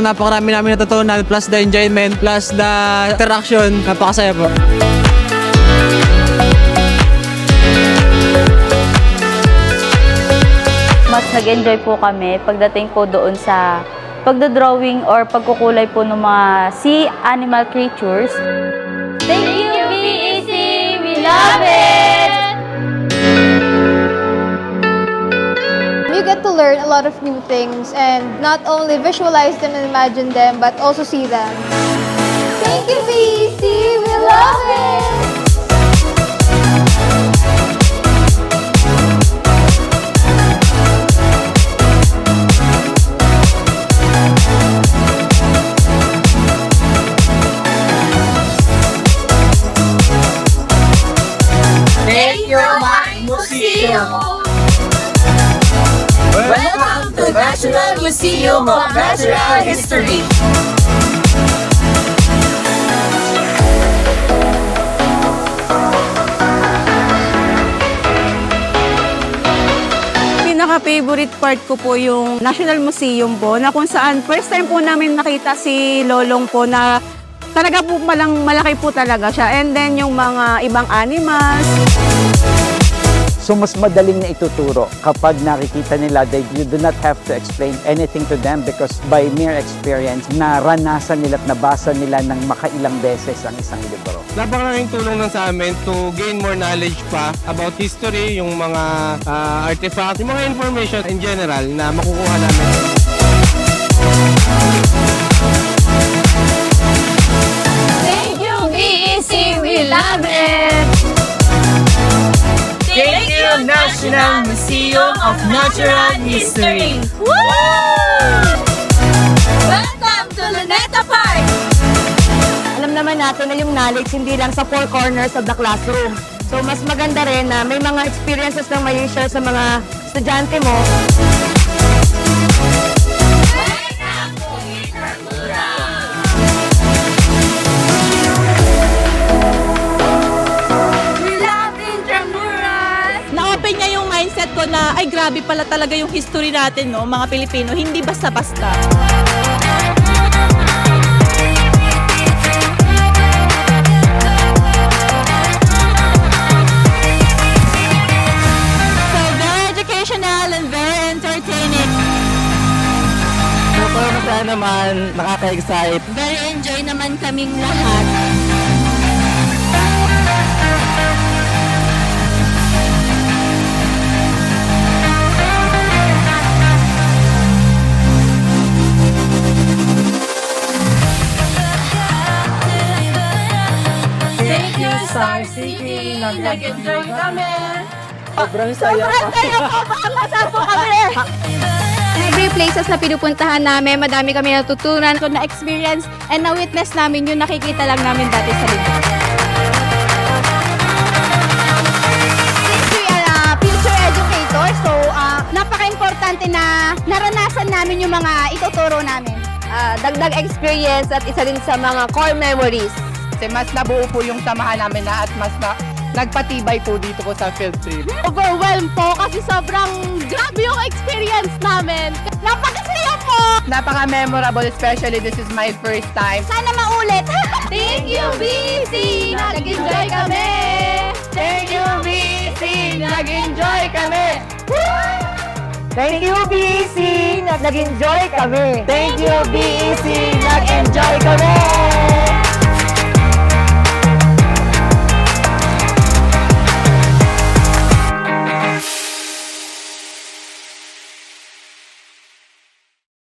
napakarami namin natutunan, plus the enjoyment, plus the interaction. Napakasaya po. Mas nag-enjoy po kami pagdating po doon sa pagdodrawing or pagkukulay po ng mga sea animal creatures. Thank you, BEC! We love it! You get to learn a lot of new things and not only visualize them and imagine them, but also see them. Thank you, BEC! We love it! Welcome to National Museum of Natural History. Pinaka-favorite part ko po yung National Museum po, na kung saan first time po namin nakita si Lolong po na talaga po malaki po talaga siya. And then yung mga ibang animals. So mas madaling na ituturo kapag nakikita nila that you do not have to explain anything to them because by mere experience, naranasan nila at nabasa nila ng makailang beses ang isang libro. Napakaraming tulong na sa amin to gain more knowledge pa about history, yung mga artifacts, yung mga information in general na makukuha namin. Thank you, BEC! We love it! Thank you, National Museum of Natural History! Woo! Welcome to Luneta Park! Alam naman natin na yung knowledge hindi lang sa four corners of the classroom. So mas maganda rin na may mga experiences na may share sa mga estudyante mo. Na-open niya yung mindset ko na, ay grabe pala talaga yung history natin, no, mga Pilipino, hindi basta-basta. So, very educational and very entertaining. So, masaya naman, nakaka-excite. Very enjoy naman kaming lahat. Thank you, Star City! Nag-enjoy kami! Sobrang saya pa. Every places na pinupuntahan namin, madami kami natutunan. So, na-experience and na-witness namin yung nakikita lang namin dati sa libro. Since we are a future educator, so napaka-importante na naranasan namin yung mga ituturo namin. Dagdag experience at isa din sa mga core memories. Kasi mas nabuo po yung samahan namin na at mas nagpatibay po dito po sa field trip. Overwhelmed po kasi sobrang grabe yung experience namin. Napakasaya po! Napaka-memorable, especially this is my first time. Sana maulit! Thank you, BEC! Nag-enjoy kami! Thank you, BEC! Nag-enjoy kami! Thank you, BEC! Nag-enjoy kami! Thank you, BEC! Nag-enjoy kami!